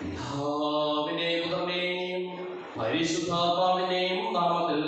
പിതാവിന്റെയും പുത്രന്റെയും പരിശുദ്ധാത്മാവിന്റെയും നാമത്തിൽ.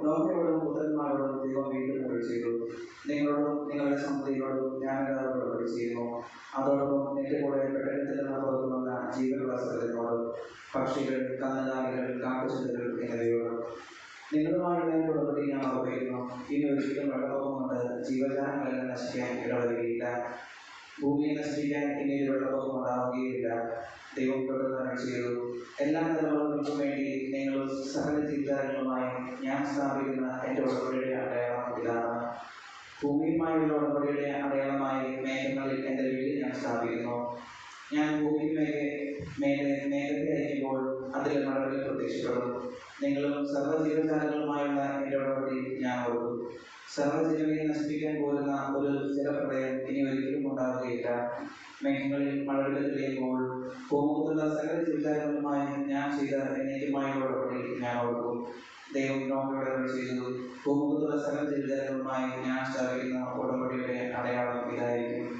ലോകയോടും പുത്രന്മാരോടും ദൈവം വീണ്ടും അരുളി ചെയ്തു. നിങ്ങളോടും നിങ്ങളുടെ സന്തതികളോടും ഞാൻ എല്ലാവരോടും അരുളി ചെയ്യുന്നു. അതോടൊപ്പം എന്റെ കൂടെ പെട്ടകത്തിൽ നിന്ന് പുറത്തു വന്ന ജീവനുള്ള സകലത്തിനോടും പക്ഷികൾ, കന്നുകാലികൾ, കാട്ടുചെടികൾ എന്നിവയോടും നിങ്ങളുമായി ഞാൻ ഉടമ്പടി ഞാൻ ഉറപ്പിക്കുന്നു. ഇനി ഒരിക്കലും വെള്ളപ്പൊക്കം കൊണ്ട് ജീവജാലങ്ങളെല്ലാം നശിക്കാൻ ഇടവരികയില്ല. ഭൂമിയെ നശിപ്പിക്കാൻ ഇനി ഒരു വെള്ളപ്പൊക്കം ഉണ്ടാവുകയില്ല. ദൈവം പെട്ടെന്ന് അരുളി ചെയ്തു. എല്ലാ തലമുറകൾക്കും വേണ്ടി നിങ്ങൾ സകല ജീവിതാരങ്ങളുമായി ഞാൻ സ്ഥാപിക്കുന്ന എൻ്റെ ഉടമ്പടിയുടെ അടയാളം ഇതാണ്. ഭൂമിയുമായുള്ള ഉടമ്പടിയുടെ അടയാളമായി മേഘങ്ങളിൽ എൻ്റെ വീട് ഞാൻ സ്ഥാപിക്കുന്നു. ഞാൻ ഭൂമിക്ക് മേഘത്തെ അയക്കുമ്പോൾ അതിൽ മഴകൾ പ്രത്യക്ഷപ്പെടും. നിങ്ങളും സർവ്വജീവജാലങ്ങളുമായുള്ള എൻ്റെ ഉടമ്പടി ഞാൻ ഓർക്കും. സർവ്വജീവനെ നശിപ്പിക്കാൻ പോരുന്ന ഒരു ജലപ്രളയം ഇനി ഒരിക്കലും ഉണ്ടാവുകയില്ല. മേഘങ്ങളിൽ മഴകൾ തെളിയുമ്പോൾ ഭൂമുഖത്തുള്ള സകല ജീവിതാരങ്ങളുമായി ഞാൻ ചെയ്ത എന്നേക്കുമായുള്ള ഉടമ്പടി ഞാൻ ഓർക്കും. ദൈവം നോക്കോടെ ചെയ്തു. ഭൂമുഖത്തുള്ള സകല ജീവിതാരങ്ങളുമായി ഞാൻ സ്ഥാപിക്കുന്ന ഉടമ്പടിയുടെ അടയാളം ഇതായിരിക്കും.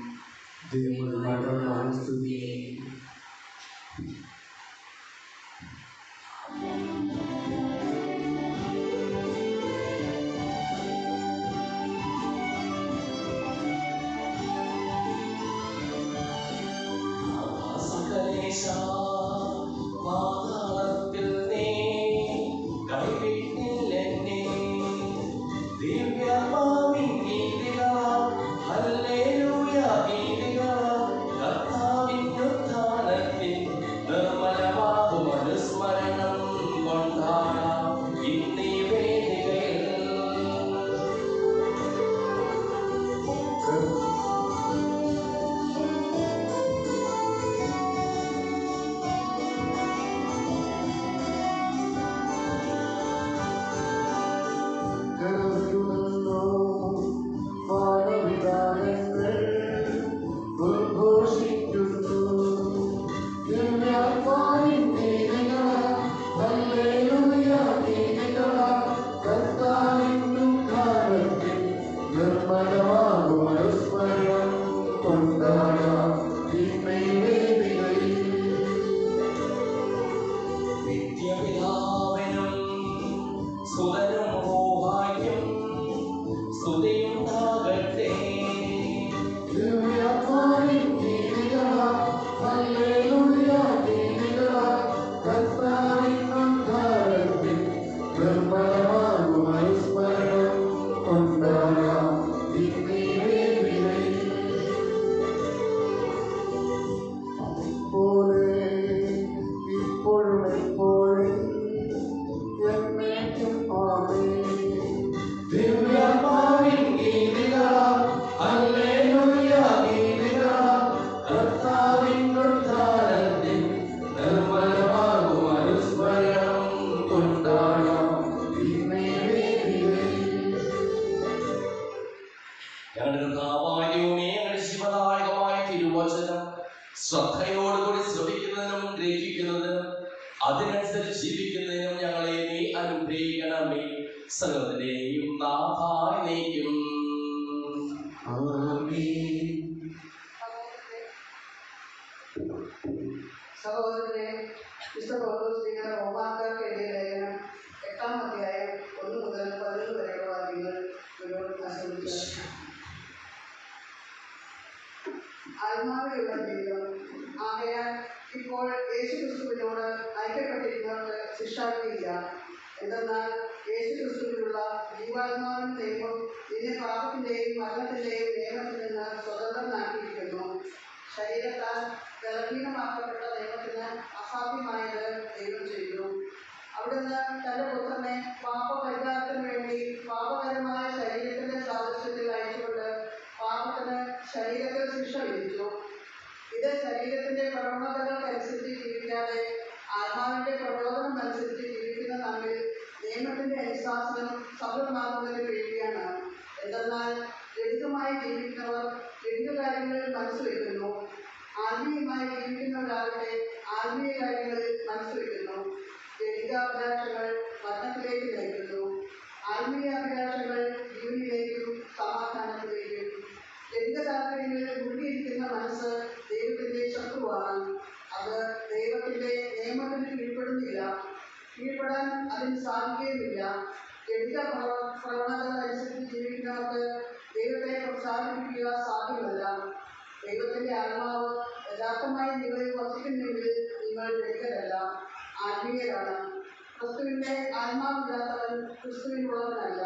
ശ്രദ്ധയോടുകൂടി ശ്രമിക്കുന്നതിനും ഗ്രഹിക്കുന്നതിനും അതിനനുസരിച്ച് ജീവിക്കുന്നതിനും ഞങ്ങളെ നീ അനുഗ്രഹിക്കണമേ. സകലത്തിനെയും നാഥായി നീക്കും. സഹോദരനെ വിശുദ്ധ പൗലോസ് റോമാക്കാർക്ക് എഴുതിയ ലേഖനം 8-ാം അധ്യായം 1 മുതൽ 11 വരെയുള്ള വാക്യങ്ങൾ ഇവരോട് ആശംസിച്ചു. ആത്മാവിലുള്ള ജീവിതം ആകയാൽ ഇപ്പോൾ യേശുക്രിസ്തുവിനോട് ഐക്യപ്പെട്ടിരിക്കുന്നവർക്ക് ശിക്ഷാവിധിയില്ല. എന്തെന്നാൽ യേശുക്രിസ്തുവിനുള്ള ജീവാത്മാവിന്റെ ദൈവം നിന്നെ പാപത്തിന്റെയും മരണത്തിന്റെയും നിയമത്തിൽ നിന്ന് സ്വതന്ത്രനാക്കിയിരിക്കുന്നു. ശരീരത്താൽ ബലഹീനമാക്കപ്പെട്ട ദൈവത്തിന് അസാധ്യമായത് ദൈവം ചെയ്തു. അവിടുന്ന് തന്റെ പുത്രനെ പാപപരിഹാരത്തിന് വേണ്ടി പാപകരമായ ശരീരത്തിന്റെ സാദൃശ്യത്തിൽ അയച്ചുകൊണ്ട് പാപത്തിന് ശരീരത്തിൽ ശിക്ഷ വിധിച്ചു. ഇത് ശരീരത്തിന്റെ പ്രവണതകൾക്കനുസരിച്ച് ജീവിക്കാതെ ആത്മാവിന്റെ പ്രബോധനം അനുസരിച്ച് ജീവിക്കുന്ന നമ്മിൽ നിയമത്തിന്റെ അനുശാസനം സഫലമാകുന്നതിന് വേണ്ടിയാണ്. എന്തെന്നാൽ ലളിതമായി ജീവിക്കുന്നവർ ലളിത കാര്യങ്ങളിൽ മനസ്സുവെക്കുന്നു. ആത്മീയമായി ജീവിക്കുന്നവരാകട്ടെ ആത്മീയ കാര്യങ്ങളിൽ മനസ്സുവെക്കുന്നു. ലളിതാഭിലാഷങ്ങൾ മരണത്തിലേക്ക് നയിക്കുന്നു. ആത്മീയ അഭിലാഷങ്ങൾ ജീവനിലേക്കും സമാധാനത്തിലേക്കും. ലളിത താല്പര്യങ്ങളിൽ മുഴുകിയിരിക്കുന്ന മനസ്സ് ദൈവത്തിന്റെ ശത്രുവാണ്. അത് ദൈവത്തിന്റെ നിയമത്തിന് കീഴ്പ്പെടുന്നില്ല. കീഴ്പ്പെടാൻ അതിന് സാധിക്കുകയുമില്ല. ലളിത പ്രവണതകൾ അനുസരിച്ച് ജീവിക്കുന്നവർക്ക് ദൈവത്തെ പ്രോത്സാഹിപ്പിക്കുക സാധ്യമല്ല. ദൈവത്തിന്റെ ആത്മാവ് യഥാർത്ഥമായി നിങ്ങളിൽ വസിക്കുന്നെങ്കിൽ നിങ്ങൾ ലളിതരല്ല, ആത്മീയരാണ്. ക്രിസ്തുവിന്റെ ആത്മാവില്ലാത്തവൻ ക്രിസ്തുവിനുള്ളവനല്ല.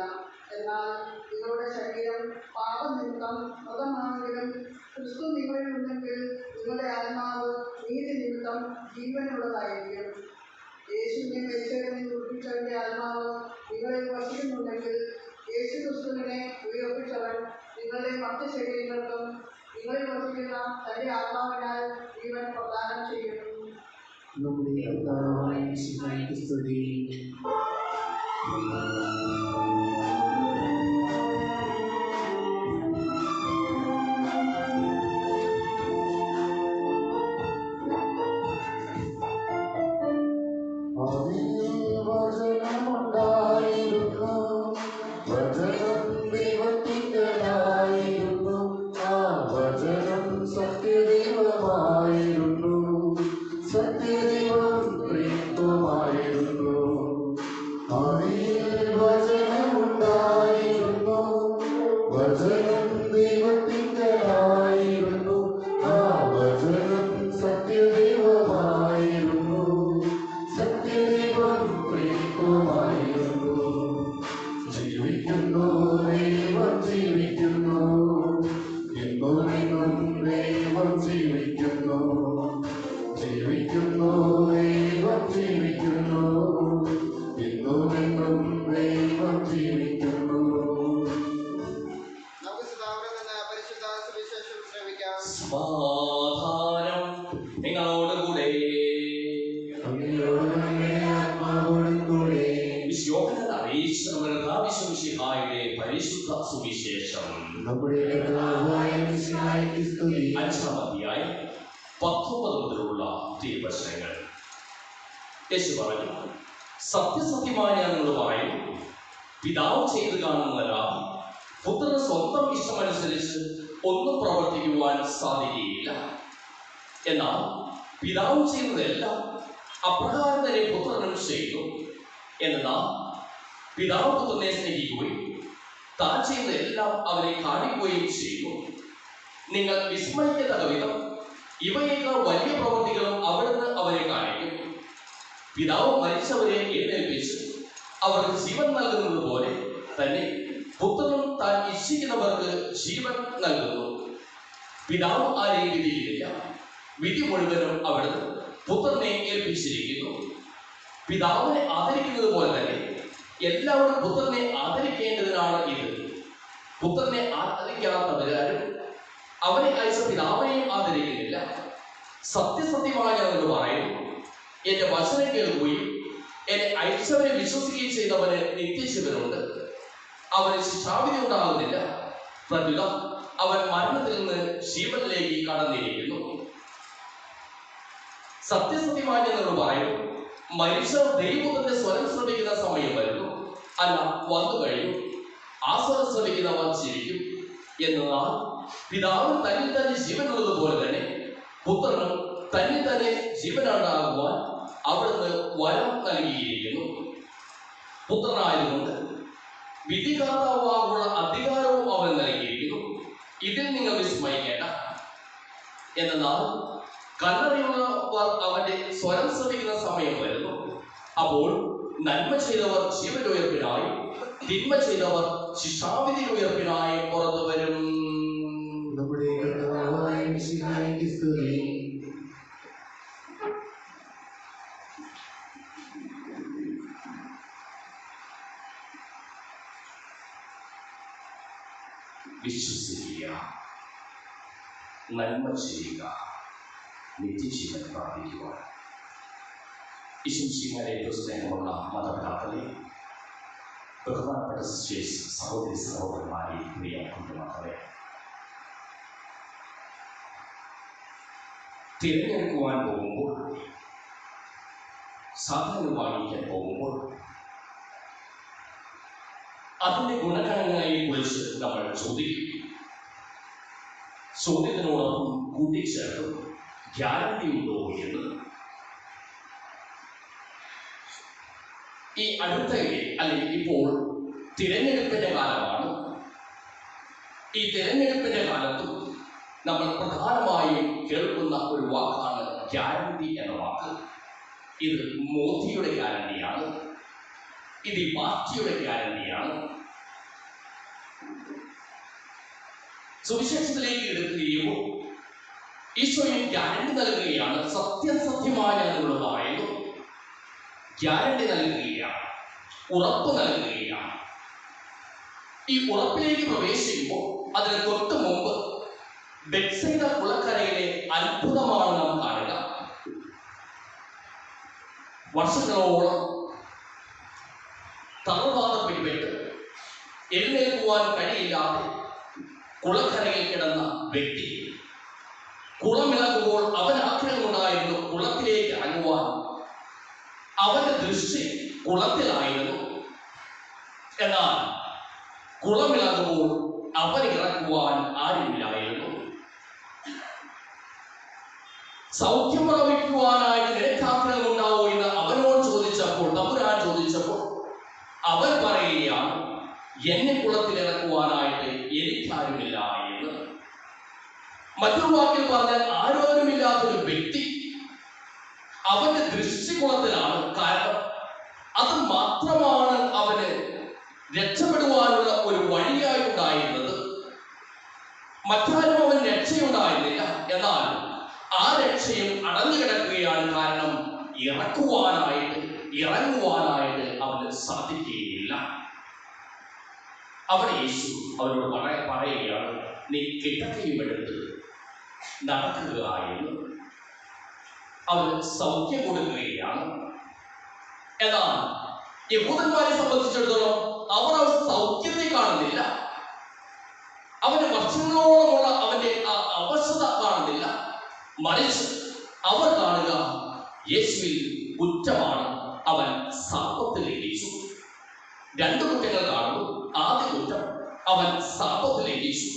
എന്നാൽ നിങ്ങളുടെ ശരീരം പാപനിമിത്തം മൃതമാണെങ്കിലും ക്രിസ്തു നിങ്ങളിൽ ഉണ്ടെങ്കിൽ നിങ്ങളുടെ ആത്മാവ് നീതി നിമിത്തം ജീവനുള്ളതായിരിക്കും. യേശുവിനെ മരിച്ചവരിൽ ഉറപ്പിച്ചവന്റെ ആത്മാവ് നിങ്ങളിൽ വസിക്കുന്നുണ്ടെങ്കിൽ യേശു ക്രിസ്തുവിനെ ഉയർപ്പിച്ചവൻ നിങ്ങളുടെ മറ്റ് ശരീരങ്ങൾക്കും നിങ്ങളിൽ വസിക്കുന്ന തന്റെ ആത്മാവിനാൽ ജീവൻ പ്രദാനം ചെയ്യുന്നു. നമ്മുടെ കർത്താവായ യേശുവിനെ സ്തുതി. സമാധാനം നിങ്ങളോടുകൂടെ. യോഹന്നാൻ അറിയിച്ച നമ്മുടെ പരിശുദ്ധ സുവിശേഷം 5-ാം അധ്യായം 19 മുതലുള്ള തിരുവചനങ്ങൾ. യേശു പറഞ്ഞു, സത്യസത്യമായി ഞാൻ നിങ്ങളോട് പറയുന്നു, പിതാവ് ചെയ്തു കാണുന്നതല്ലാതെ പുത്രന് സ്വന്തം ഇഷ്ടമനുസരിച്ച് ഒന്നും പ്രവർത്തിക്കുവാൻ സാധിക്കുകയില്ല. എന്നാൽ പിതാവ് ചെയ്യുന്നതെല്ലാം അപ്രകാരം തന്നെ പുത്രനും ചെയ്യുന്നു. എന്നാൽ പിതാവ് പുത്രനെ സ്നേഹിക്കുകയും താൻ ചെയ്യുന്നതെല്ലാം അവനെ കാണിക്കുകയും ചെയ്യുന്നു. നിങ്ങൾ വിസ്മയിക്കത്തക്ക വിധം ഇവയേക്കാൾ വലിയ പ്രവൃത്തികളും അവിടുന്ന് അവരെ കാണിക്കും. പിതാവ് മരിച്ചവരെ എഴുന്നേൽപ്പിച്ച് അവർക്ക് ജീവൻ നൽകുന്നത് പോലെ തന്നെ പുത്രനും താൻ ഇച്ഛിക്കുന്നവർക്ക് ജീവൻ നൽകുന്നു. പിതാവ് ആരെയും വിധിക്കുന്നില്ല, വിധി മുഴുവനും അവിടുന്ന് പുത്രനെ ഏൽപ്പിച്ചിരിക്കുന്നു. പിതാവിനെ ആദരിക്കുന്നത് പോലെ തന്നെ എല്ലാവരും പുത്രനെ ആദരിക്കേണ്ടതിനാണ് ഇത്. പുത്രനെ ആദരിക്കാത്തവരാരും അവനെ അയച്ച പിതാവിനെയും ആദരിക്കുന്നില്ല. സത്യസത്യമായി ഞാൻ പറയുന്നു, എന്റെ വചനം കേൾക്കുകയും എന്നെ അയച്ചവരെ വിശ്വസിക്കുകയും ചെയ്തവന് നിത്യജീവനുണ്ട്. അവന് ശിക്ഷാവിധി ഉണ്ടാകുന്നില്ല, പ്രത്യുത അവൻ മരണത്തിൽ നിന്ന് ജീവനിലേക്ക് കടന്നിരിക്കുന്നു. സത്യസത്യമായി ഞങ്ങളോട് പറയുന്നു, മനുഷ്യർ ദൈവത്തിന്റെ സ്വരം ശ്രമിക്കുന്ന സമയം വരുന്നു, അല്ല വന്നു കഴിഞ്ഞു. ആ സ്വരം ശ്രമിക്കുന്നവർ ചിരിക്കും. എന്നാൽ പിതാവ് തന്നിൽ തന്നെ ജീവനുള്ളത് പോലെ തന്നെ പുത്രനും തന്നിൽ തന്നെ ജീവനുണ്ടാകുവാൻ അവിടുന്ന് വരം നൽകിയിരിക്കുന്നു. പുത്രനായതുകൊണ്ട് വിധികർത്താവാകുള്ള അധികാരവും അവൻ നൽകിയിരിക്കുന്നു. ഇതിൽ നിങ്ങൾ വിസ്മയിക്കേണ്ട. എന്നാൽ കല്ലറിയുള്ളവർ അവന്റെ സ്വരം ശ്രമിക്കുന്ന സമയം വരുന്നു. അപ്പോൾ നന്മ ചെയ്തവർ ജീവനുയർപ്പിനായി, തിന്മ ചെയ്തവർ ശിക്ഷാവിധി ഉയർപ്പിനായി പുറത്തു വരും. നമ്മുടെ കർത്താവായ യേശുവിനെ സ്തുതി. വിശ്വസിക്കുക, നന്മ ചെയ്യുക, നിത്യജീവൻ പ്രാപിക്കുവാൻ. ഈശ്വരനെ സ്നേഹമുള്ള മാതാപിതാക്കളെ, ബഹുമാനപ്പെട്ട സിസ്റ്റേഴ്സ്, സഹോദരി സഹോദരന്മാരെ, പ്രിയ കുഞ്ഞുമക്കളെ, തിരഞ്ഞെടുക്കുവാൻ പോകുമ്പോൾ, സാധനങ്ങൾ വാങ്ങിക്കാൻ പോകുമ്പോൾ അതിന്റെ ഗുണഗണങ്ങളെ കുറിച്ച് നമ്മൾ ചോദിക്കും. ചോദ്യത്തിനോടൊപ്പം കൂട്ടിച്ചേർത്ത് ഗ്യാരണ്ടി ഉണ്ടോ എന്ന്. ഈ അടുത്തിടെ അല്ലെങ്കിൽ ഇപ്പോൾ തിരഞ്ഞെടുപ്പിന്റെ കാലമാണ്. ഈ തിരഞ്ഞെടുപ്പിന്റെ കാലത്ത് നമ്മൾ പ്രധാനമായും കേൾക്കുന്ന ഒരു വാക്കാണ് ഗ്യാരണ്ടി എന്ന വാക്ക്. ഇത് മോദിയുടെ ഗ്യാരണ്ടിയാണ്, ഇത് ഈ പാർട്ടിയുടെ ഗ്യാരണ്ടിയാണ്. സുവിശേഷത്തിലേക്ക് എടുക്കുകയോ ഈശോയും ഗ്യാരണ്ടി നൽകുകയാണ്. സത്യസത്യമായ ഞങ്ങളോട് പറയുന്നു, ഗ്യാരണ്ടി നൽകുകയാണ്, ഉറപ്പ് നൽകുകയാണ്. ഈ ഉറപ്പിലേക്ക് പ്രവേശിക്കുമ്പോൾ അതിന് തൊട്ട് മുമ്പ് ബെത്സൈദ കുളക്കരയിലെ അത്ഭുതമാണ് നാം കാണുക. വർഷങ്ങളോളം തളർവാദം പിടിപെട്ട് എഴുന്നേൽക്കുവാൻ കഴിയില്ലാതെ കുളക്കരയിൽ കിടന്ന വ്യക്തി കുളമിളകുമ്പോൾ അവൻ ആഗ്രഹമുണ്ടായിരുന്നു കുളത്തിലേക്ക് ഇറങ്ങുവാൻ. അവന്റെ ദൃഷ്ടി കുളത്തിലായിരുന്നു. എന്നാൽ കുളമിളകുമ്പോൾ അവൻ ഇറക്കുവാൻ ആരുമില്ലായിരുന്നു. സൗഖ്യം പ്രാപിക്കുവാനായിട്ട് നിനക്ക് ആഗ്രഹമുണ്ടാവോ എന്ന് അവനോട് ചോദിച്ചപ്പോൾ, തമ്പുരാൻ ചോദിച്ചപ്പോൾ അവൻ പറയുകയാണ്, എന്നെ കുളത്തിൽ ഇറക്കുവാനായിട്ട് എനിക്കാരുമില്ല എന്ന്. മറ്റൊരു വാക്കിൽ പറഞ്ഞാൽ ആരോരുമില്ലാത്തൊരു വ്യക്തി അവന്റെ ദൃഷ്ടികുളത്തിലാണ്. കാരണം അത് മാത്രമാണ് അവന് രക്ഷപ്പെടുവാനുള്ള ഒരു വഴിയായി ഉണ്ടായിരുന്നത്. മറ്റാരും അവൻ രക്ഷയുണ്ടായിരുന്നില്ല. എന്നാൽ ആ രക്ഷയും അടഞ്ഞു കിടക്കുകയാണ്. കാരണം ഇറങ്ങുവാനായിട്ട് അവന് സാധിക്കുകയില്ല. അവിടെ യേശു അവരോട് പറയുകയാണ്, നീ കിടക്കയും എടുത്ത് നടക്കുക എന്ന്. അവന് സൗഖ്യം കൊടുക്കുകയാണ്. എന്നാൽ യഹൂദന്മാരെ സംബന്ധിച്ചിടത്തോളം അവർ ആ സൗഖ്യത്തെ കാണുന്നില്ല. അവന് വർഷങ്ങളോളമുള്ള അവന്റെ ആ അവശത കാണുന്നില്ല. മറിച്ച് അവർ കാണുക യേശുവിൽ കുറ്റമാണ്. അവൻ സാപത്തിൽ ലംഘിച്ചു. രണ്ട് കുറ്റങ്ങൾ കാണുന്നു. ആദ്യ കുറ്റം, അവൻ സാപത്തിൽ ലംഘിച്ചു.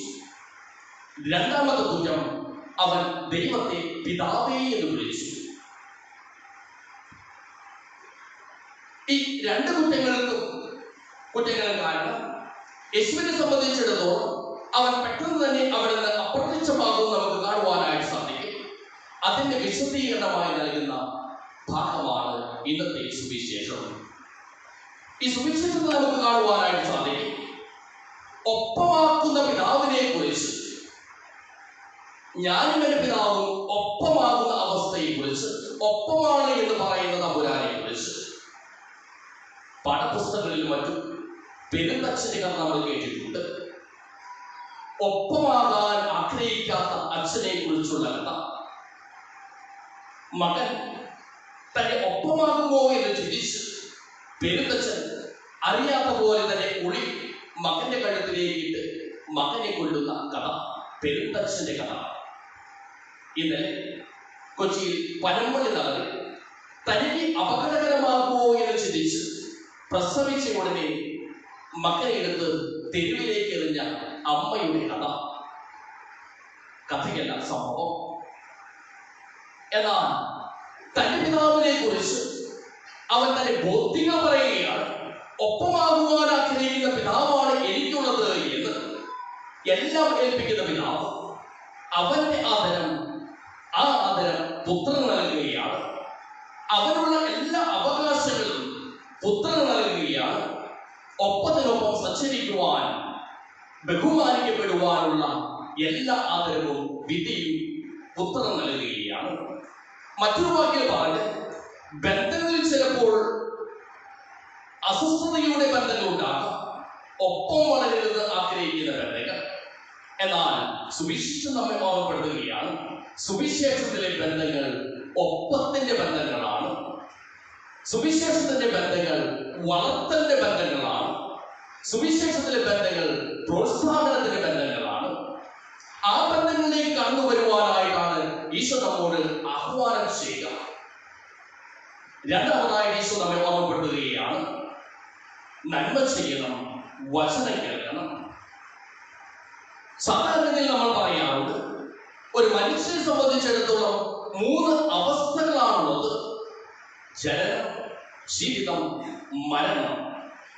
രണ്ടാമത്തെ കുറ്റം, അവൻ ദൈവത്തെ പിതാവേ എന്ന് വിളിച്ചു. ഈ രണ്ട് കുറ്റങ്ങൾ കാരണം യേശുവിനെ സംബന്ധിച്ചിടത്തോളം അവൻ പെട്ടെന്ന് തന്നെ അവിടെ നിന്ന് അപ്രത്യക്ഷമാകും നമുക്ക് കാണുവാനായിട്ട് സാധിക്കും. അതിന്റെ വിശദീകരണമായി നൽകുന്ന ഭാഗമാണ് ഇന്നത്തെ സുവിശേഷം. ഈ സുവിശേഷത്തിൽ നമുക്ക് കാണുവാനായിട്ട് സാധിക്കും ഒപ്പമാക്കുന്ന പിതാവിനെ കുറിച്ച്, ഞാനും എൻ്റെ പിതാവും ഒപ്പമാകുന്ന അവസ്ഥയെ കുറിച്ച്, ഒപ്പമാണ് എന്ന് പറയുന്ന തമ്പുരാനെ കുറിച്ച്. പാഠപുസ്തകങ്ങളിലും മറ്റും പെരുന്തച്ഛന്റെ കഥ നമ്മൾ കേട്ടിട്ടുണ്ട്. ഒപ്പമാകാൻ ആഗ്രഹിക്കാത്ത അച്ഛനെ കുറിച്ചുള്ള കഥ. മകൻ തന്നെ ഒപ്പമാകുമോ എന്ന് ചിന്തിച്ച് പെരുന്തച്ഛൻ അറിയാത്ത പോലെ തന്നെ കുളി മകന്റെ കഴുത്തിലേക്കിട്ട് മകനെ കൊല്ലുന്ന കഥ, പെരുന്തച്ഛന്റെ കഥ. ഇന്നലെ കൊച്ചിയിൽ പനമ്പള്ളി നഗറിൽ തനിക്ക് അപകടകരമാകുമോ എന്ന് ചിന്തിച്ച് പ്രസവിച്ച ഉടനെ മകനെ എടുത്ത് തെരുവിലേക്ക് എറിഞ്ഞ അമ്മയുടെ കഥയല്ല സംഭവം. എന്നാൽ തന്റെ പിതാവിനെ കുറിച്ച് അവൻ തന്നെ ബോധ്യങ്ങൾ പറയുകയാണ്. ഒപ്പമാകുവാൻ ആഗ്രഹിക്കുന്ന പിതാവാണ് എനിക്കുള്ളത് എന്ന്. എല്ലാം ഏൽപ്പിക്കുന്ന പിതാവ്, അവന്റെ ആദരം പുത്രന് നൽകുകയാണ്. അവനുള്ള എല്ലാ അവകാശങ്ങളും പുത്രന് നൽകുകയാണ്. ഒപ്പത്തിനൊപ്പം സഞ്ചരിക്കുവാൻ, ബഹുമാനിക്കപ്പെടുവാനുള്ള എല്ലാ ആദരവും വിധിയും പുത്രൻ നൽകുകയാണ്. മറ്റൊരു വാക്കിൽ പറഞ്ഞ് ബന്ധങ്ങളിൽ ചിലപ്പോൾ അസ്വസ്ഥതയുടെ ബന്ധങ്ങൾ ഉണ്ടാകാം, ഒപ്പം വളരുന്നത് ആഗ്രഹിക്കുന്ന ബന്ധങ്ങൾ. എന്നാൽ സുവിശേഷം നമ്മെ ഓർമ്മപ്പെടുത്തുകയാണ്, സുവിശേഷത്തിലെ ബന്ധങ്ങൾ ഒപ്പത്തിന്റെ ബന്ധങ്ങളാണ്. സുവിശേഷത്തിന്റെ ബന്ധങ്ങൾ വളർത്തലിന്റെ ബന്ധങ്ങളാണ്. സുവിശേഷത്തിലെ ബന്ധങ്ങൾ പ്രോത്സാഹനത്തിന്റെ ബന്ധങ്ങളാണ്. ആ ബന്ധങ്ങളിലേക്ക് കടന്നു വരുവാനായിട്ടാണ് ഈശോ നമ്മോട് ആഹ്വാനം ചെയ്യുക. രണ്ടാമതായി ഈശോ നമ്മെ ഓർമ്മപ്പെടുത്തുകയാണ്, നന്മ ചെയ്യണം, വചനം കേൾക്കണം. സാധാരണയിൽ നമ്മൾ പറയാറുണ്ട്, ഒരു മനുഷ്യനെ സംബന്ധിച്ചിടത്തോളം 3 അവസ്ഥകളാണുള്ളത്: ജനനം, ജീവിതം, മരണം.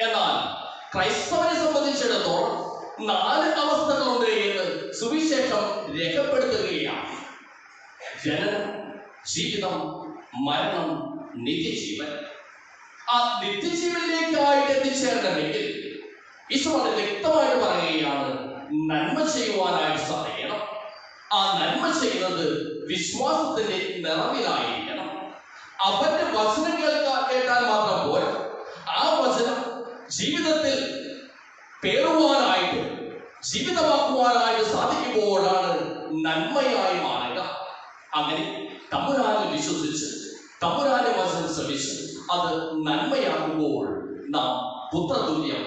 എന്നാൽ ക്രൈസ്തവനെ സംബന്ധിച്ചിടത്തോളം 4 അവസ്ഥകളുണ്ട് എന്ന് സുവിശേഷം രേഖപ്പെടുത്തുകയാണ്: ജനനം, ജീവിതം, മരണം, നിത്യജീവൻ. ആ നിത്യജീവനിലേക്കായിട്ട് എത്തിച്ചേരണമെങ്കിൽ ഈശോ വളരെ വ്യക്തമായിട്ട് പറയുകയാണ്, നന്മ ചെയ്യുവാനായിട്ട് സാധിക്കണം. ആ നന്മ ചെയ്യുന്നത് വിശ്വാസത്തിന്റെ നിറവിലായിരിക്കണം. അവന്റെ വചനം കേട്ടാൽ മാത്രം പോരാ, ആ വചനം ജീവിതത്തിൽ പേറുവാനായിട്ട് ജീവിതമാക്കുവാനായിട്ട് സാധിക്കുമ്പോഴാണ് നന്മയായി മാറുക. അങ്ങനെ തമ്പുരാനെ വിശ്വസിച്ച് തമ്പുരാനെ വചനം ശ്രമിച്ച് അത് നന്മയാകുമ്പോൾ നാം പുത്രതുല്യം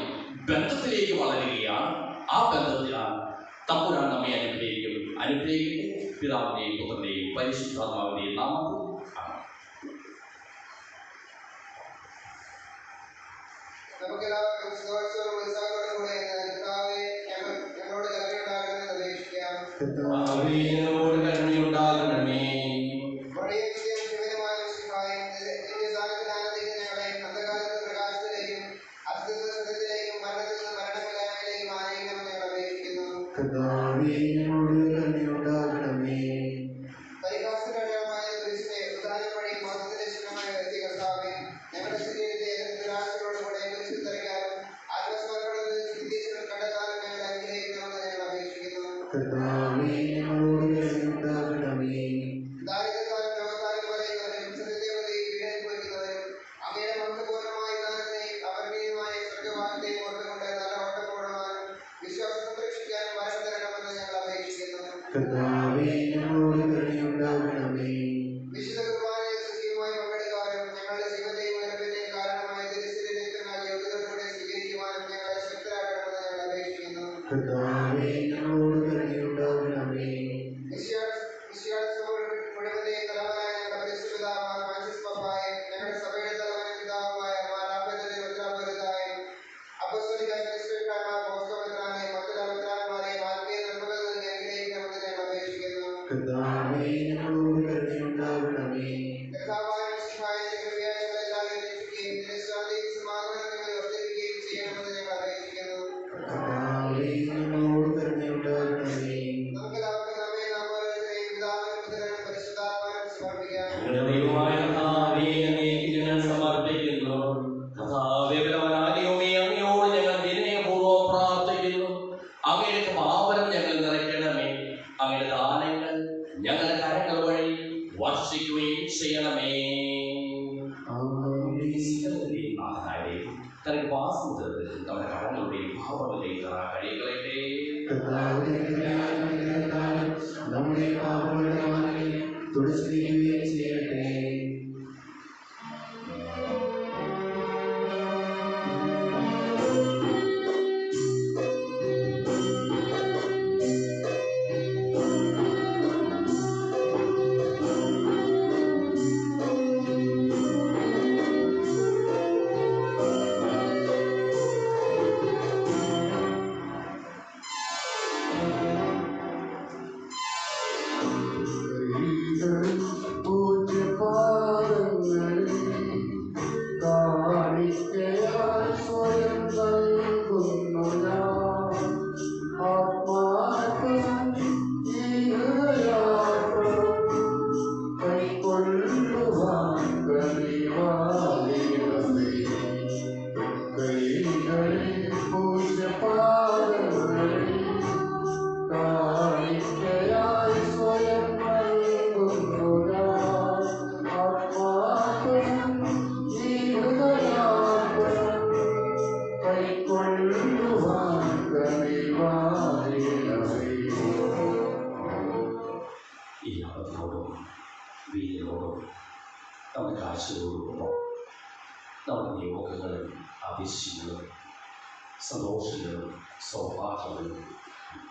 ബന്ധത്തിലേക്ക് വളരുകയാണ്. ആ ബന്ധത്തിലാണ് തമ്പുരാൻ നമ്മെ അനുഗ്രഹിക്കട്ടെ. പിതാവിന്റെയും പുത്രന്റെയും പരിശുദ്ധാത്മാവിന്റെയും നാമത്തിൽ. സന്തോഷങ്ങളും സൗഭാഗ്യങ്ങളും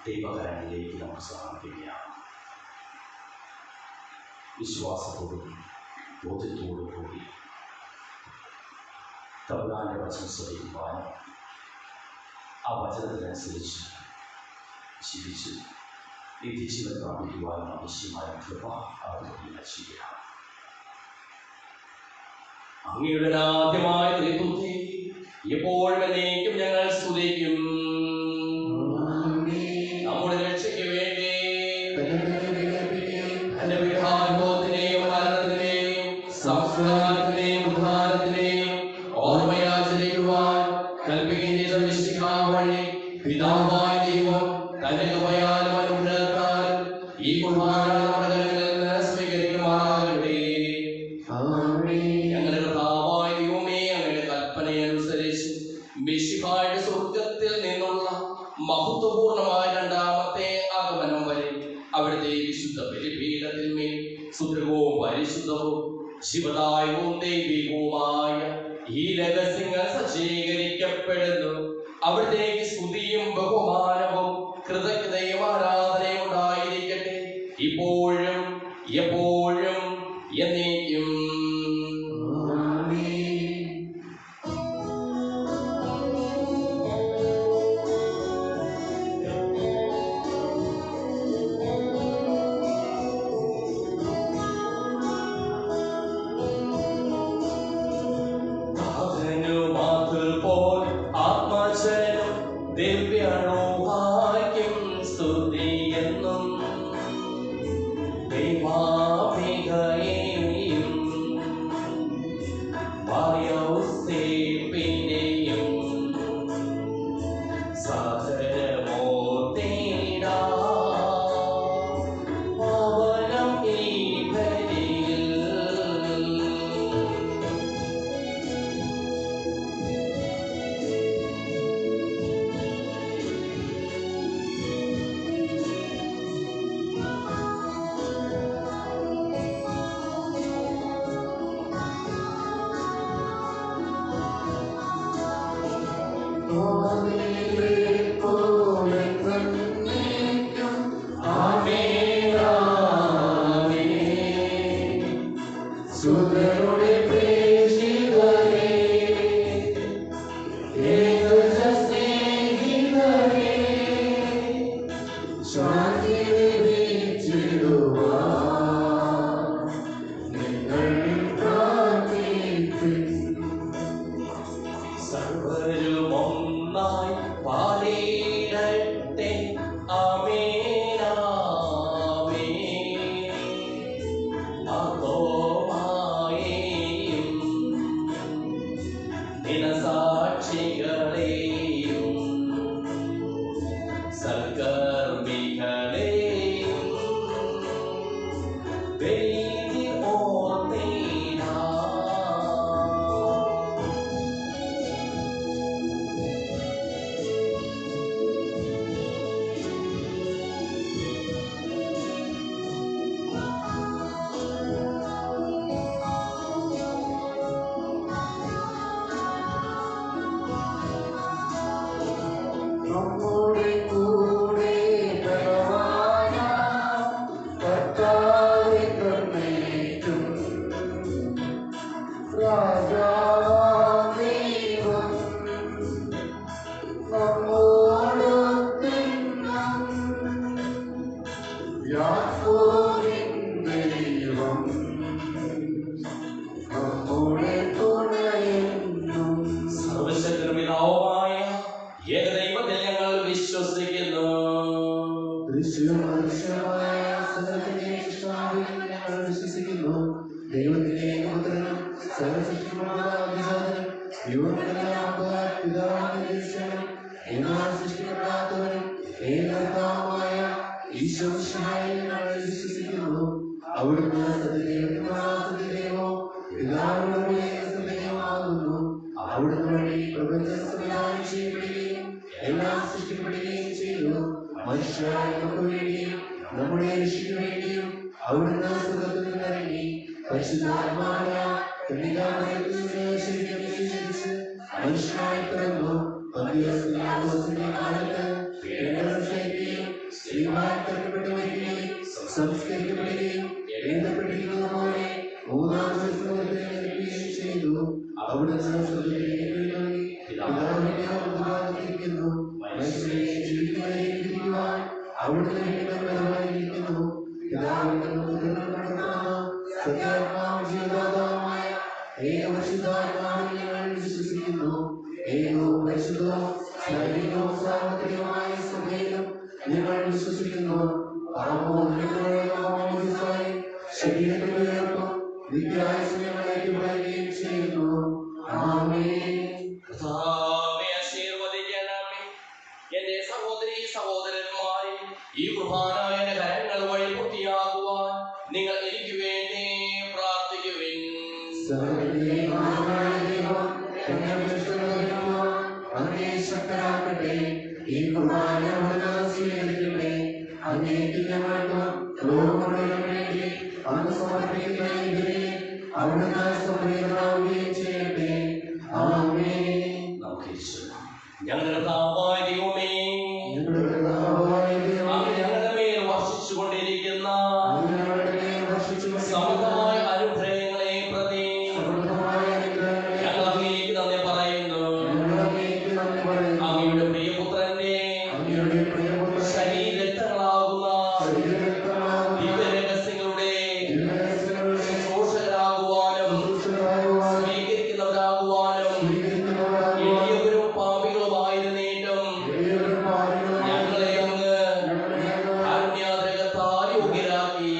ദൈവകരങ്ങളിലേക്ക് നമുക്ക് സമർപ്പിക്കുകയാണ്. വിശ്വാസത്തോടും ബോധ്യത്തോടും കൂടി തമ്പുരാന്റെ വചനം ശ്രമിക്കുവാനും ആ വചനത്തിനനുസരിച്ച് ജീവിച്ച് നിത്യജീവൻ പ്രാപിക്കുവാനും ആവശ്യമായ കൃപ അവർക്ക് ചെയ്യുകയാണ്. അങ്ങയുടെ ആദ്യമായ ത്രിത്വത്തെ എപ്പോഴും എന്നേക്കും ഞങ്ങൾ സ്തുതിക്കും. നമ്മുടെ രക്ഷയ്ക്ക് വേണ്ടി എന്റെ വിഹാരത്തിനെയും മരണത്തിനെയും സംസ്കാരത്തിനെയും ഉദ്ധാരത്തിനെയും ഓർമ്മയാചരിക്കുവാൻ കൽപ്പിക്കുകയും ചെയ്ത വിശുദ്ധ വഴി പിതാവായ ദൈവം തന്റെ കൃപയാലും അനുഗ്രഹത്താലും ഈ കുർബാന നമ്മുടെ കരങ്ങളിൽ നിന്ന് സ്വീകരിക്കുമാറാകട്ടെ. മിശിഹായുടെ സ്വർഗത്തിൽ നിന്നുള്ള മഹത്വപൂർണമായ രണ്ടാമത്തെ ആഗമനം വരെ അവിടുത്തെ വിശുദ്ധ ബലിപീഠത്തിന്മേൽ ശുദ്ധവും പരിശുദ്ധവും ശിവദായകവും ദൈവികവുമായ ഈ രഹസ്യങ്ങൾ സജ്ജീകരിക്കപ്പെടുന്നു. അവിടത്തേക്ക് സ്തുതിയും ബഹുമാനവും കൃതജ്ഞതയും ആരാധനയും ഉണ്ടായിരിക്കട്ടെ, ഇപ്പോഴും എപ്പോഴും എന്നേക്കും. Amen. ഈ കുർബാന അവിടുന്ന് സ്വീകരിക്കണമേ. അങ്ങേക്ക് ഞങ്ങൾക്ക് ലോകമുഴുവനും വേണ്ടി അങ്ങ് സമർപ്പിക്കുന്ന ഇതിനെ അവിടുന്ന് സമർപ്പിക്കുകയും ചെയ്യട്ടെ. ആമേൻ. നമുക്ക് ഞങ്ങളുടെ കർത്താവായ ദൈവമേ, അങ്ങ് ഞങ്ങളുടെ മേൽ വർഷിച്ചുകൊണ്ടിരിക്കുന്ന സമൃദ്ധമായ അനുഗ്രഹങ്ങളെ പ്രതി ഞങ്ങൾ അങ്ങേക്ക് നന്ദി പറയുന്നു. അങ്ങയുടെ പ്രിയപുത്രന്റെ ശരീരങ്ങളാകുന്ന ദിവ്യരഹസ്യങ്ങളുടെ ശുശ്രൂഷകരാകുവാനും സ്വീകരിക്കുന്നവരാകുവാനും എളിയവരും പാപികളുമായിരുന്നേറ്റും ഞങ്ങളെ അങ്ങ് കാരുണ്യാദ്രകത്താൽ യോഗ്യരാക്കി.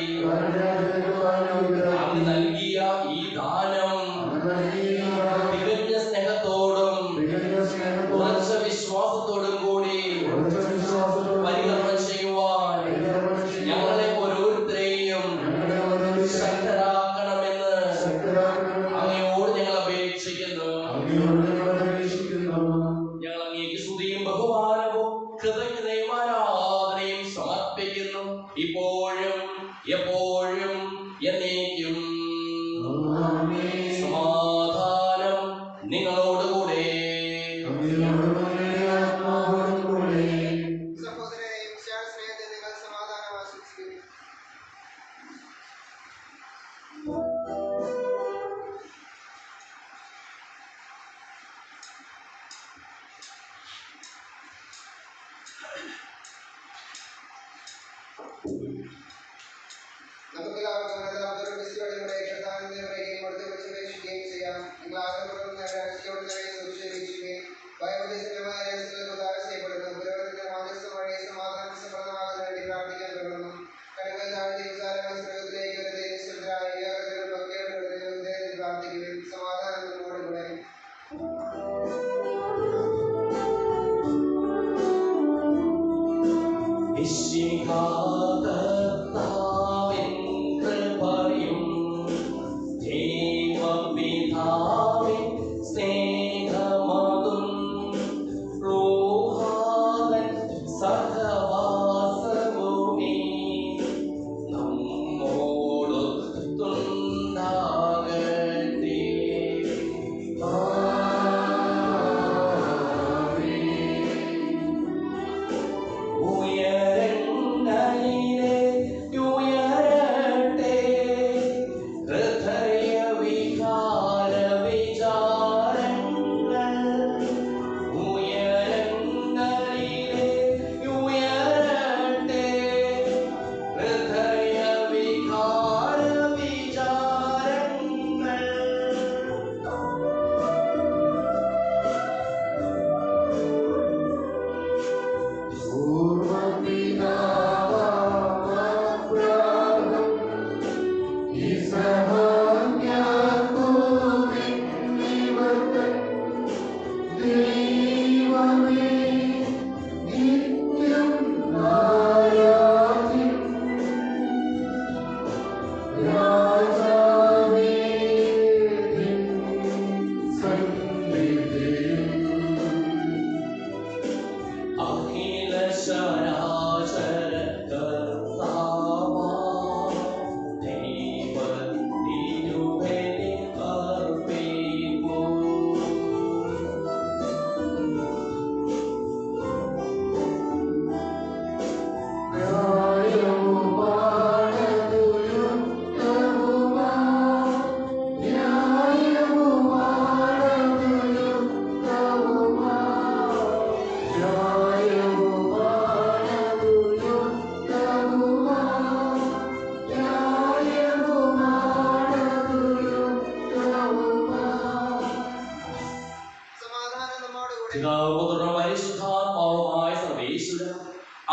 അങ്ങ് നൽകിയ ഈ ദാനം തികഞ്ഞ സ്നേഹത്തോടും ഉറച്ച വിശ്വാസത്തോടും കൂടി പരികർമ്മം ചെയ്യുവാൻ ഞങ്ങളെ ഓരോരുത്തരെയും ശക്തരാക്കണമെന്ന് അങ്ങയോട് ഞങ്ങൾ അപേക്ഷിക്കുന്നു. ഞങ്ങൾ അങ്ങേക്ക് സ്തുതിയും ബഹുമാനവും കൃതജ്ഞതയും ആരാധനയും സമർപ്പിക്കുന്നു, ഇപ്പോഴും എപ്പോഴും എന്നേക്കും. സമാധാനം നിങ്ങളോടുകൂടെ. സഹോദരനെയും സ്നേഹത്തെ നിങ്ങൾ സമാധാനം ആശംസിക്കുന്നു. നമുക്കെല്ലാവർക്കും അനന്തരം ക്രിസ്തുവിലൂടെ കർത്താവിന്റെ പറയുകയും അടുത്ത കുറിച്ച് അപേക്ഷിക്കുകയും ചെയ്യാം. നിങ്ങൾ ആഗ്രഹപ്പെടുന്ന രഹസ്യത്തോട് തന്നെ സൂക്ഷിക്കുകയും ഭയബുദ്ധിസമയമായ രഹസ്യങ്ങൾക്ക് താരസ്യപ്പെടുന്നു. പുരോഗതിന്റെ മാധ്യസ്ഥ വഴി സമാധാനം സമൃദ്ധമാകാൻ വേണ്ടി പ്രാർത്ഥിക്കാൻ തുടങ്ങുന്നു. കടങ്ങൾ താഴ്ത്തി വിചാരങ്ങൾ സ്വർഗത്തിലേക്ക് വരുന്ന നിശ്ചിതരായ ഏകദേശം ഭക്തിയോടെ പ്രാർത്ഥിക്കുകയും സമാധാനം നമ്മോട് കൂടെ.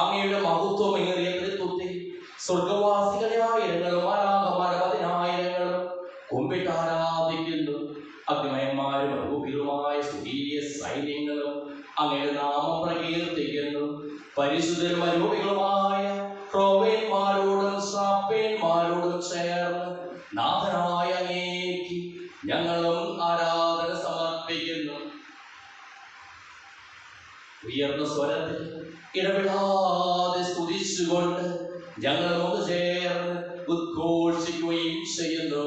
അങ്ങയുടെ മഹത്വമേറിയ തൃത്വത്തിൽ സ്വർഗവാസികളെ ആയിരങ്ങളും മാലാഖമാരെ പതിനായിരങ്ങളും കുമ്പിട്ട് ആരാധിക്കുന്നു. അഗ്നിമയന്മാരും അരൂപികളുമായ സ്വർഗീയ സൈന്യങ്ങളും അങ്ങയുടെ നാമം പ്രകീർത്തിക്കുന്നു. പരിശുദ്ധരും അരൂപികളുമായ ക്രോവേന്മാരോടും ശ്രാപ്പേന്മാരോടും ചേർന്ന് നാഥനായ അങ്ങേക്ക് ഞങ്ങളും ആരാധന സമർപ്പിക്കുന്നു. ഉയർന്ന സ്വരത്തിൽ ഇടപെടാതെ സ്തുതിച്ചുകൊണ്ട് ഞങ്ങൾ ഒന്ന് ചേർന്ന് ഉദ്ഘോഷിക്കുകയും ചെയ്യുന്നു.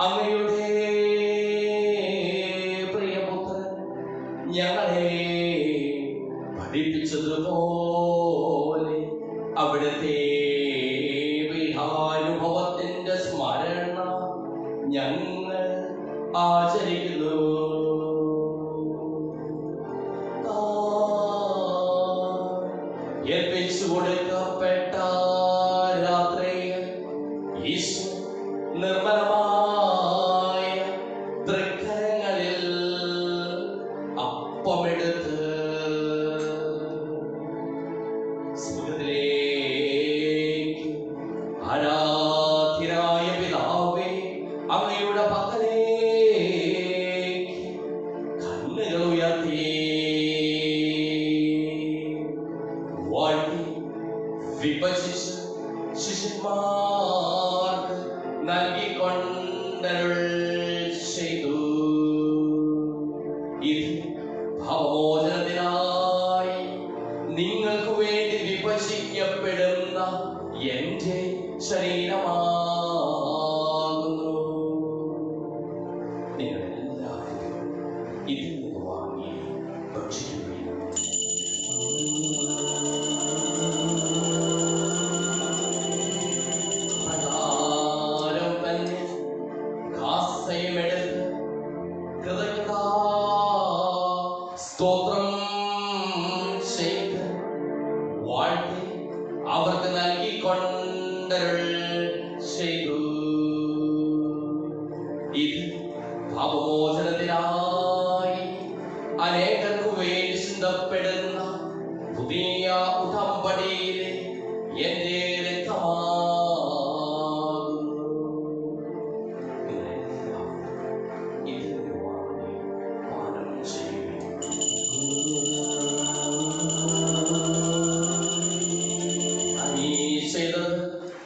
അങ്ങയുടെ പ്രിയപുത്രൻ ഞങ്ങളെ പഠിപ്പിച്ചതുപോലെ അവിടുത്തെ പീഠാനുഭവത്തിന്റെ സ്മരണ ഞങ്ങൾ ആചരിക്കുന്നു. ഏൽപ്പിച്ചു കൊടുക്കപ്പെട്ട രാത്രിയിൽ ഈശോ നിർമ്മലമായ തൃക്കരങ്ങളിൽ അപ്പമെടുത്ത് സ്വർഗ്ഗത്തിലേക്ക് ആരാധ്യനായ പിതാവേ അങ്ങയുടെ പക്കലേക്ക് കണ്ണുകൾ ഉയർത്തി വാഴ്ത്തി വിഭജിച്ച് ശിഷ്യന്മാർക്ക് നൽകിക്കൊണ്ടരുൾ ചെയ്തു. ഇത് ഭവമോചനത്തിനായി നിങ്ങൾക്ക് വേണ്ടി വിഭജിക്കപ്പെടുന്ന എന്റെ ശരീരമാകുന്നു. നിങ്ങളെല്ലാവരും ഇതിൽ നിന്ന് വാങ്ങി ഭക്ഷിക്കുകയും സ്തോത്രം ചെയ്ത് വാഴ്ത്തി അവർക്ക് നൽകിക്കൊണ്ടരുൾ ചെയ്തു. ഇത് പാപമോചനത്തിനായി അനേകർക്കു വേണ്ടി ചിന്തപ്പെടുന്ന പുതിയ ഉടമ്പടിയിലെ എന്റെ രക്തമാകുന്നു. ഇതിന് വാങ്ങി പാനം ചെയ്യുക.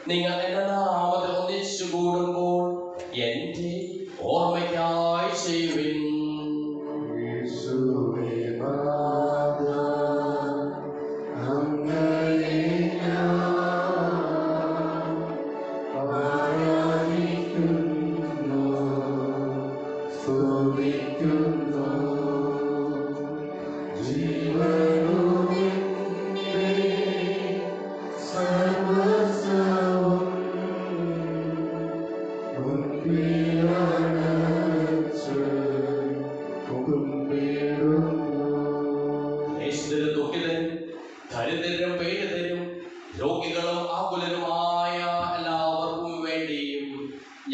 നിങ്ങൾ എന്റെ നാമത്തിൽ ഒന്നിച്ചു കൂടുമ്പോൾ എന്റെ ഓർമ്മയ്ക്കായി ചെയ്യുവിൻ. We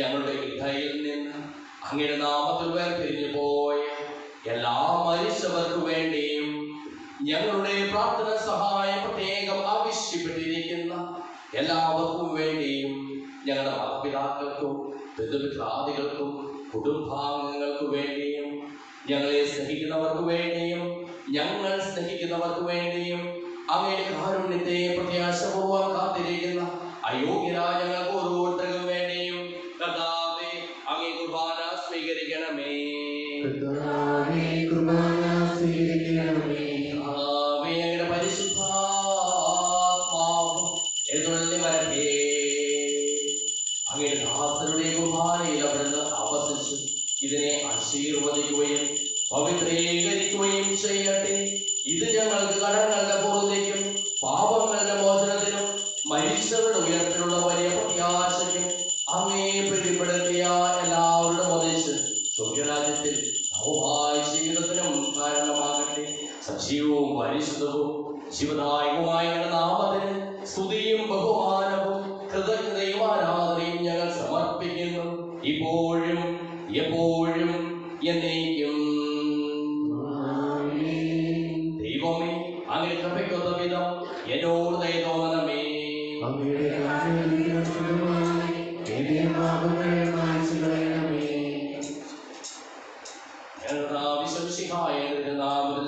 ഞങ്ങളുടെ ഇടയിൽ നിന്ന് അങ്ങയുടെ നാമത്തിൽ വേർപിരിഞ്ഞു പോയ എല്ലാ മരിച്ചവർക്ക് വേണ്ടിയും ഞങ്ങളുടെ പ്രാർത്ഥന സഹായം പ്രത്യേകം ആവശ്യപ്പെട്ടിരിക്കുന്ന എല്ലാവർക്കും വേണ്ടിയും ഞങ്ങളുടെ മാതാപിതാക്കൾക്കും ബന്ധുമിത്രാദികൾക്കും കുടുംബാംഗങ്ങൾക്ക് വേണ്ടിയും ഞങ്ങളെ സ്നേഹിക്കുന്നവർക്ക് വേണ്ടിയും ഞങ്ങൾ സ്നേഹിക്കുന്നവർക്ക് വേണ്ടിയും അങ്ങയുടെ കാരുണ്യത്തെ പ്രത്യാശപൂർവ്വം കാത്തിരിക്കുന്ന അയോഗ്യരായ ഞങ്ങൾക്ക് ഓരോരുത്തർക്കും വേണ്ടിയും കർത്താവേ അങ്ങേ കുർബാന സ്വീകരിക്കണമേ. അങ്ങയുടെ പരിശുദ്ധാത്മാവ് എഴുന്നള്ളി വരട്ടെ. അങ്ങയുടെ ദാസരുടെ കുർബാനയിൽ അവിടുന്ന് ആവസിച്ച് ഇതിനെ ആശീർവദിക്കുകയും പവിത്രീകരിക്കുകയും ചെയ്യട്ടെ. ഇത് ഞങ്ങൾക്ക് കടങ്ങളുടെ പൂർത്തിക്കും പാപങ്ങളുടെ മോചനത്തിനും മരിച്ചവരുടെ ഉയർത്തിലുള്ള വലിയ പ്രത്യാശയ്ക്കും അങ്ങേ പിടിപ്പെടുത്തിയ എല്ലാവരുടെ ഒന്നിച്ച് സ്വർഗരാജ്യത്തിൽ നവമായ ജീവിതത്തിനും കാരണമാകട്ടെ. സജീവവും പരിശുദ്ധവും ജീവദായകവുമായ നാമത്തിന് സ്തുതിയും ബഹുമാനവും കൃതജ്ഞതയും ആരാധനയും ഞങ്ങൾ സമർപ്പിക്കുന്നു, ഇപ്പോഴും എപ്പോഴും എന്നേക്കും. ദൈവമേ, അങ്ങയുടെ കൃപയ്ക്കൊത്ത വിധം എന്നോട് ദയ തോന്നണമേ.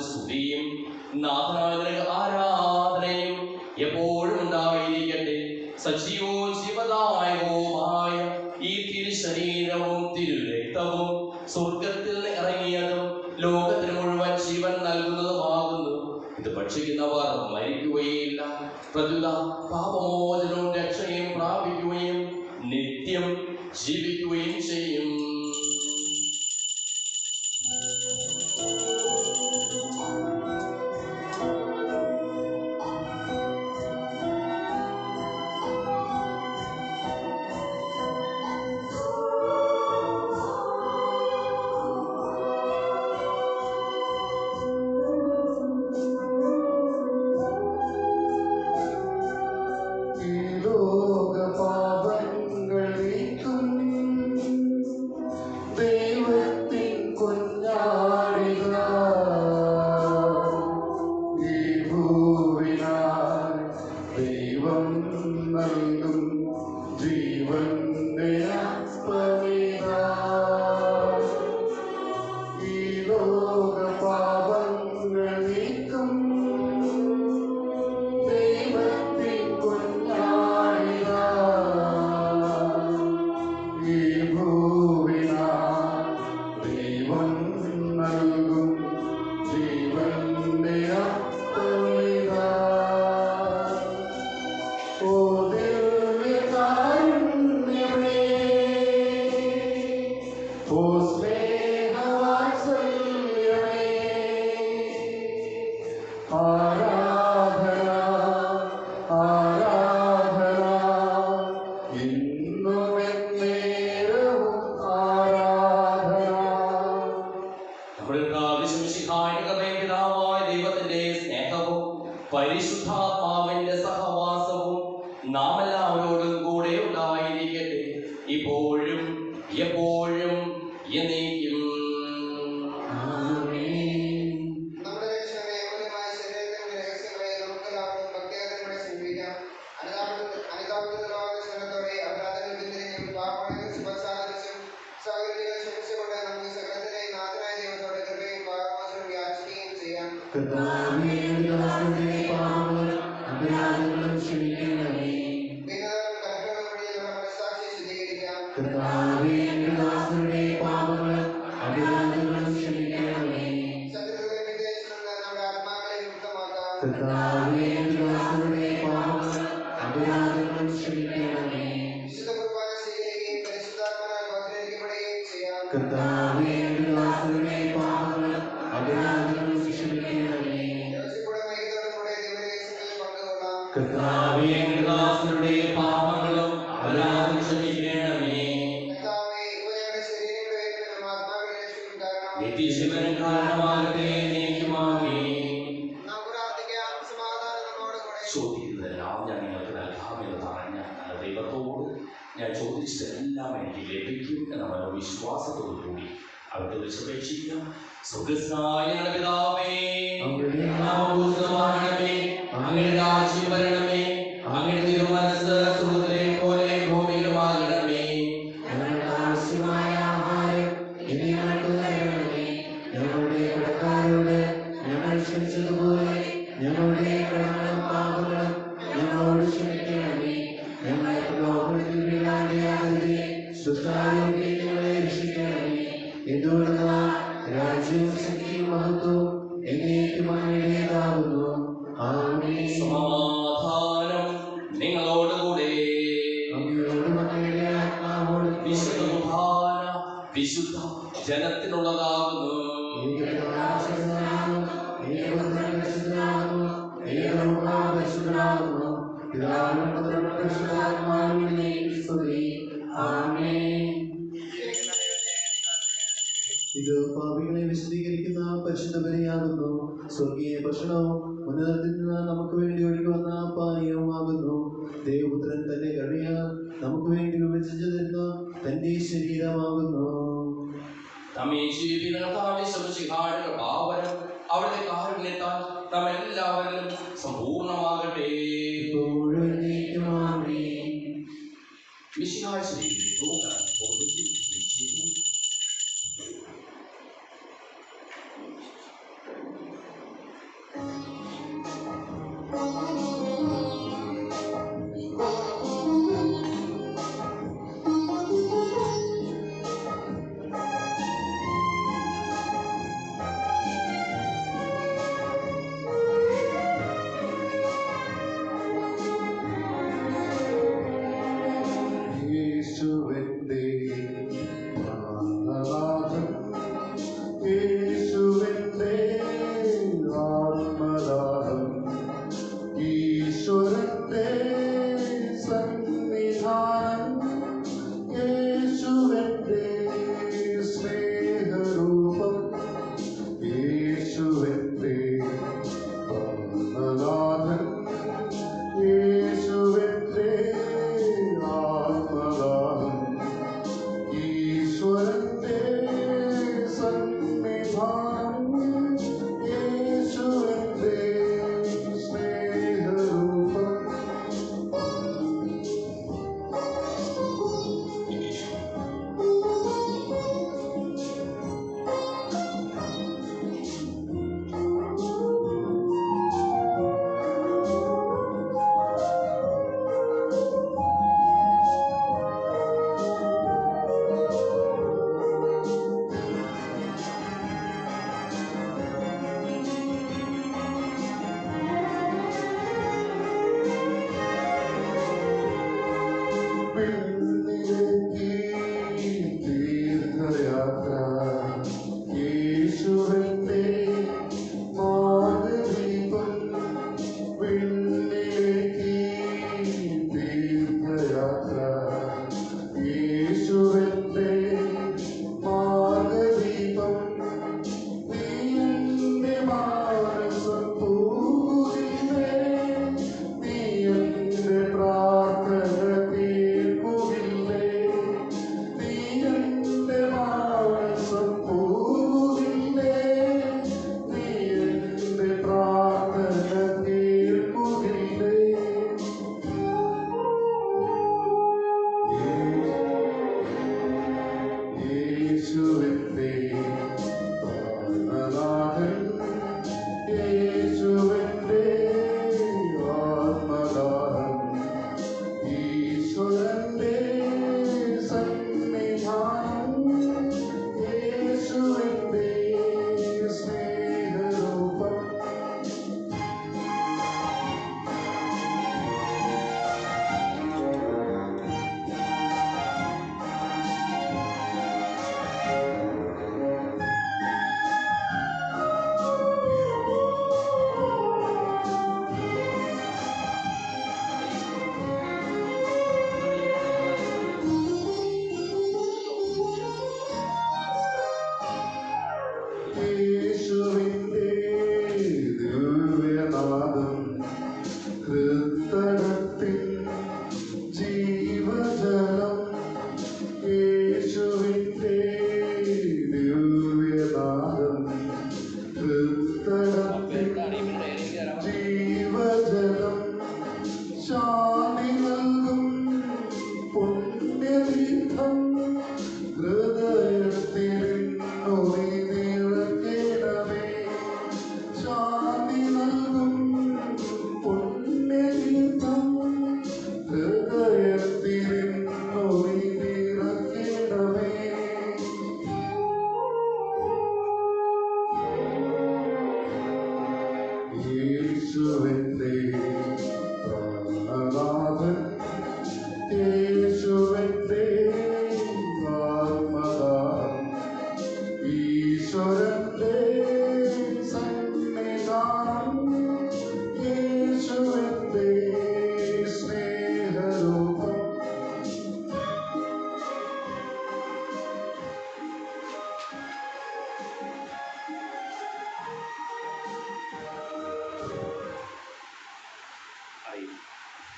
സ്തുതിയും ആരാധനയും എപ്പോഴും ഉണ്ടായിരിക്കട്ടെ. സജീവവും ജീവദായകവുമായ ഈ തിരുശരീരവും തിരുരക്തവും സ്വർഗത്തിൽ ഇറങ്ങിയതും ലോകത്തിന് മുഴുവൻ ജീവൻ നൽകുന്നതുമാകുന്നു. ഇത് ഭക്ഷിക്കുന്നവർ മരിക്കുകയില്ല, പ്രത്യുത പാപമോചനവും രക്ഷയും പ്രാപിക്കുകയും നിത്യം ജീവിക്കുകയും ചെയ്യും. പരിശുദ്ധാത്മാവിന്റെ സഹവാസവും നാം എല്ലാവരോടും കൂടെ ഉണ്ടായിരിക്കട്ടെ, ഇപ്പോഴും എപ്പോഴും എന്നേക്കും. ചോദിക്കുന്നതെല്ലാം ഞാൻ നിങ്ങൾക്ക് നൽകാമെന്ന് പറഞ്ഞ നല്ല ദൈവത്തോട് ഞാൻ ചോദിച്ചു ചോദിച്ചതെല്ലാം എനിക്ക് ലഭിക്കും എന്ന മനോവിശ്വാസത്തോടു കൂടി അവിടുത്തെ വിളിച്ചപേക്ഷിക്കാം. സ്വർഗ്ഗസ്ഥനായ ഞങ്ങളുടെ പിതാവേ, അങ്ങയുടെ നാമം പൂജിതമാകണമേ, അങ്ങയുടെ രാജ്യം വരണമേ, അങ്ങയുടെ തിരുമനസ്സ് സ്വർഗ്ഗത്തിലെ പോലെ ഭൂമിയിലുമാകണമേ. ഞങ്ങൾക്ക് ആവശ്യമായ ആഹാരം ഇനി ഞങ്ങൾക്ക് തരണമേ. ഞങ്ങളുടെ കടക്കാരോട് ഞങ്ങൾ ക്ഷമിച്ചതുപോലെ ഞങ്ങളുടെ കടങ്ങളും പാപങ്ങളും ഞങ്ങളോട് ക്ഷമിക്കണമേ. ഞങ്ങളെ ലോകത്തിൽ വീഴാതെയാകരുതേ, ദുഷ്ടാരൂപി ഞങ്ങളെ രക്ഷിക്കണമേ. എന്തുകൊണ്ടെന്നാൽ രാജ്യവും ശക്തിയും മഹത്വവും എന്നേക്കും അങ്ങയുടേതാകുന്നു. ആമേൻ. സമാധാനം നിങ്ങളോടുകൂടെ. അങ്ങയോടും അങ്ങയുടെ ആത്മാവോടും വിശുദ്ധ കുർബാന വിശുദ്ധ ജനത്തിനുള്ളതാകുന്നു. ഇത് പാപികളെ വിശദീകരിക്കുന്ന പരിശുദ്ധ ബലിയാകുന്നു. സ്വർഗീയ ഭക്ഷണവും ഉന്നതത്തിൽ നിന്ന് നമുക്ക് വേണ്ടി ഒഴുകുവന്ന പാനീയവുമാകുന്നു. ദേവപുത്രൻ തന്റെ കരുണയാൽ നമുക്ക് വേണ്ടി വിഭജിച്ചു തരുന്ന തന്റെ ശരീരമാകുന്നു. അവിടുത്തെ കാരുണ്യത്താൽ നാം എല്ലാവരിലും സമ്പൂർണ്ണമാകട്ടെ.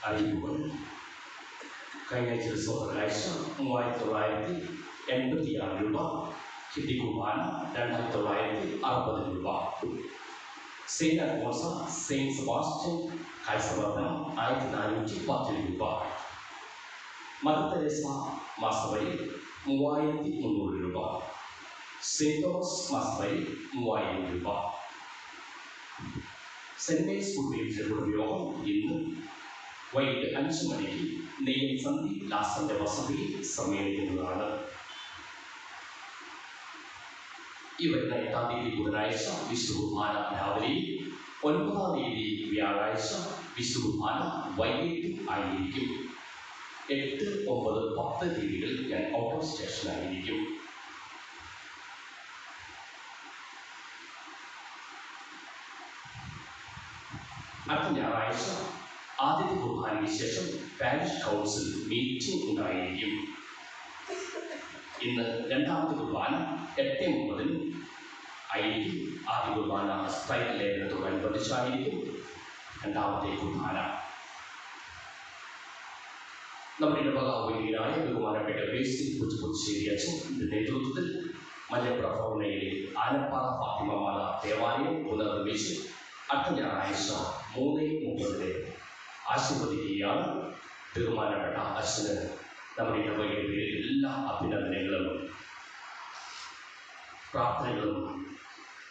അറിയിപ്പുകൾ കഴിഞ്ഞ സോദരാഴ്ച 3986 രൂപ, കിറ്റി കുർബാന 2960 രൂപ, സെയിന്റ് അൽഫോൻസ സെയിന്റ് സെബാസ്റ്റ്യൻ കൈസവർദ്ധനം 1410 രൂപ, മദർ തെരേസ മാസവരി 3300 രൂപ, സെയിന്റ് തോമസ് മാസവരി 3000 രൂപ. സെന്റ് മേരീസ് കുടുംബ യോഗം ഇന്ന് വൈകിട്ട് 5 മണിക്ക് നെയ്യൽ സന്ധി ലാസന്റെ വസതിയിൽ സമ്മേളിക്കുന്നതാണ്. ഈ വരുന്ന 8-ാം തീയതി ബുധനാഴ്ച വിശുദ്ധ കുർബാന രാവിലെയും 9-ാം തീയതി വ്യാഴാഴ്ച വിശുദ്ധ കുർബാന വൈകിട്ടും ആയിരിക്കും. 8, 9, 10 തീയതികളിൽ ഞാൻ ഔട്ട് ഓഫ് സ്റ്റേഷനായിരിക്കും. അടുത്ത ഞായറാഴ്ച ആദ്യത്തെ കുർബാനയ്ക്ക് ശേഷം പാരിഷ് കൗൺസിൽ മീറ്റിംഗ് ഉണ്ടായിരിക്കും. ഇന്ന് 2ാമത്തെ കുർബാന 8:30 ആയിരിക്കും. ആദ്യ കുർബാന സ്ട്രൈറ്റ് ലേഖനത്തോടനുബന്ധിച്ചായിരിക്കും 2ാമത്തെ കുർബാന. നമ്മുടെ ഇടവക വൈദികനായ ബഹുമാനപ്പെട്ട ബേസിക് പുതുശ്ശേരി അച്ഛൻ്റെ നേതൃത്വത്തിൽ മലപ്പുറ ഭവനയിലെ ആനപ്പാറ ഫാത്തിമമാല ദേവാലയം പുനർനിർമ്മിച്ച് അടുത്ത ഞായറാഴ്ച 3:30 ആശീർവദിക്കുകയാണ്. ബഹുമാനപ്പെട്ട അച്ഛന് നമ്മുടെ ഇടവകയുടെ പേരിൽ എല്ലാ അഭിനന്ദനങ്ങളും പ്രാർത്ഥനകളും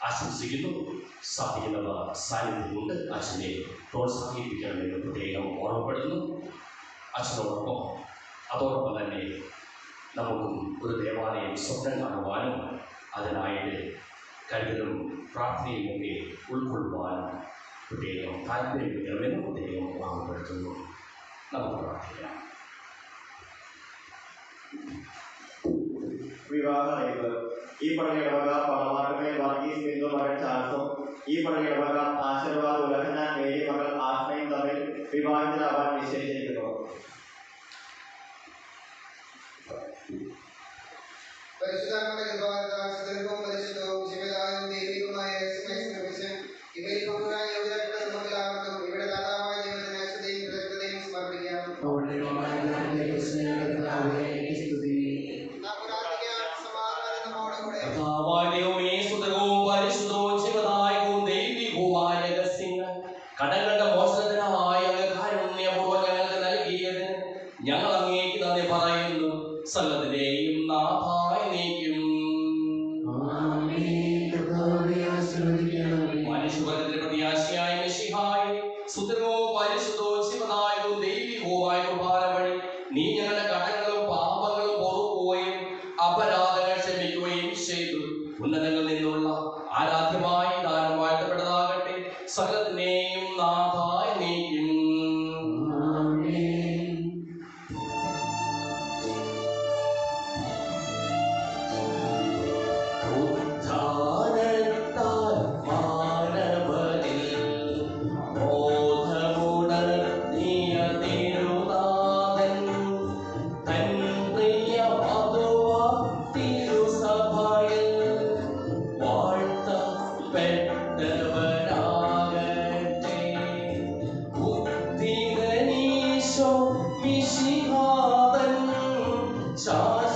ആശംസിക്കുന്നു. സാധിക്കുന്നവർ സാന്നിധ്യമുണ്ട് അച്ഛനെ പ്രോത്സാഹിപ്പിക്കണമെന്ന് പ്രത്യേകം ഓർമ്മപ്പെടുന്നു. അച്ഛനോടൊപ്പം അതോടൊപ്പം തന്നെ നമുക്കും ഒരു ദേവാലയം സ്വപ്നം കാണുവാനും അതിനായിട്ട് കരുതലും പ്രാർത്ഥനയും ഒക്കെ ഉൾക്കൊള്ളുവാനും പ്രത്യേകം താല്പര്യമെന്ന് പ്രത്യേകം ഓർമ്മപ്പെടുത്തുന്നു. നമുക്ക് പ്രാർത്ഥിക്കാം. വിവാഹ അറിയിപ്പ്. ഈ പറഞ്ഞ ഇടവക പണമാർക്കമേൽ വർഗീസ് ബിന്ദു മകൻ ചാൾസും ഈ പറഞ്ഞ ഇടവക ആശീർവാദ് ഉലഹനാൻ മേരി മകൾ ആശ്രയും തമ്മിൽ വിവാഹിതരാവാൻ നിശ്ചയിച്ചിരിക്കുന്നു. പരിശുദ്ധാത്മാവിന്റെ കൃപാവരത്താൽ സുദീർഘവും പരിശുദ്ധവും ജീവദായകവും ദൈവികവുമായ യേശുക്രിസ്തു നിർമ്മിച്ച് ഇവയിൽ പങ്കുകാരായ യോഗ്യരായിട്ടുള്ള നമുക്കെല്ലാവർക്കും ഇവിടെ ദാതാവായ ദൈവത്തിന് സ്തുതിയും കൃതജ്ഞതയും സമർപ്പിക്കാം. കടങ്ങളുടെ മോചനത്തിനായി അങ്ങ് കാരുണ്യപൂർവ്വം ഞങ്ങൾക്ക് നൽകിയതിന് ഞങ്ങൾ അങ്ങേക്ക് നന്ദി പറയുന്നു. സകലത്തിന്റെയും നാഥായ നീക്കും മനുഷ്യവർഗത്തിന്റെ പ്രത്യാശയായ മിശിഹായെ സുദൃഢവും പരിശുദ്ധവും ശിവദായകവും ദൈവികവുമായ കുർബാന വഴി നീ ഞങ്ങളുടെ കടങ്ങളും പാപങ്ങളും പൊറുക്കുകയും അപരാധങ്ങൾ ക്ഷമിക്കുകയും ചെയ്തു. ഉന്നതങ്ങളിൽ നിന്നുള്ള ആരാധ്യമായി ദാനം വാഴ്ത്തപ്പെട്ടതാകട്ടെ. സകലത്തിനെയും നാഥായ നീക്കും ശാശ്വത